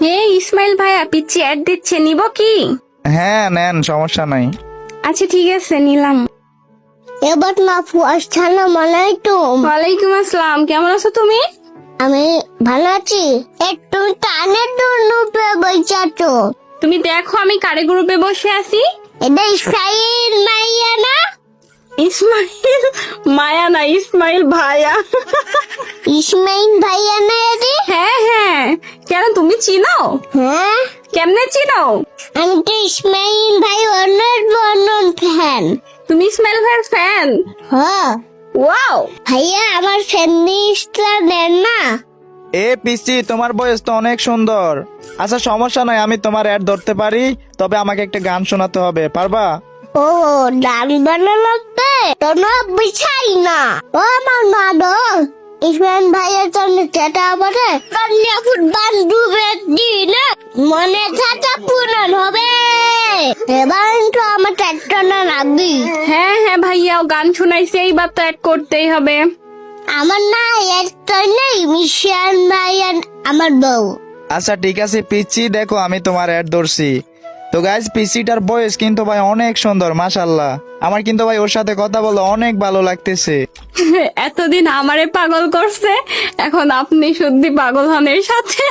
এই ইসমাইল ভাইয়া পিচ্ছি অ্যাড দিচ্ছে, নিব কি? হ্যাঁ নেন, সমস্যা নাই। আচ্ছা ঠিক আছে, নিলাম। এবার না আসসালামু আলাইকুম। ওয়ালাইকুম আসসালাম, কেমন আছো তুমি? আমি ভালো আছি। একটু টানে ডুবে বইচাছো। তুমি দেখো আমি কারে গ্রুপে বসে আছি। এটা ইসমাইল মাইয়া না? ইসমাইল মায়া না, ইসমাইল ভাইয়া। ইসমাইল ভাইয়া না রে? হ্যাঁ হ্যাঁ, কেন তুমি চিনো? হ্যাঁ, কেমনে চিনো? আমি তো ইসমাইল ভাই অনেক ফ্যান। তুমি ইসমাইল ভাইয়ের ফ্যান? হ্যাঁ ওয়াও। ভাইয়া, আমার ফ্যানিস্টা দেন না। এ পিসি, তোমার বয়স তো অনেক সুন্দর। আচ্ছা সমস্যা নাই, আমি তোমার অ্যাড ধরতে পারি, তবে আমাকে একটা গান শোনাতে হবে, পারবা? ও ডান বানা লাগবে তোমরা বিছাই না। ও আমার মা দো ইসমাইল ভাইয়ের জন্য চেটা বলে কন্যা ফুটবল ডুবে দিন মনে থাকা পূরণ হবে। এবার তো আমার ট্র্যাক্টর না লাগবি। হ্যাঁ হ্যাঁ ভাইয়া, ও গান শোনাইছে, এইবার তো অ্যাড করতেই হবে। আমার না একটা নেই, মিশন ভাই আর আমার বউ। আচ্ছা ঠিক আছে পিসি, দেখো আমি তোমার অ্যাড ধরছি। তো গাইজ, পিসিটার বয়স কিন্তু ভাই অনেক সুন্দর, মাশাল্লাহ। আমার কিন্তু ভাই ওর সাথে কথা বলে অনেক ভালো লাগতেছে। এতদিন আমারে পাগল করছে, এখন আপনি সত্যি পাগল হন এর সাথে।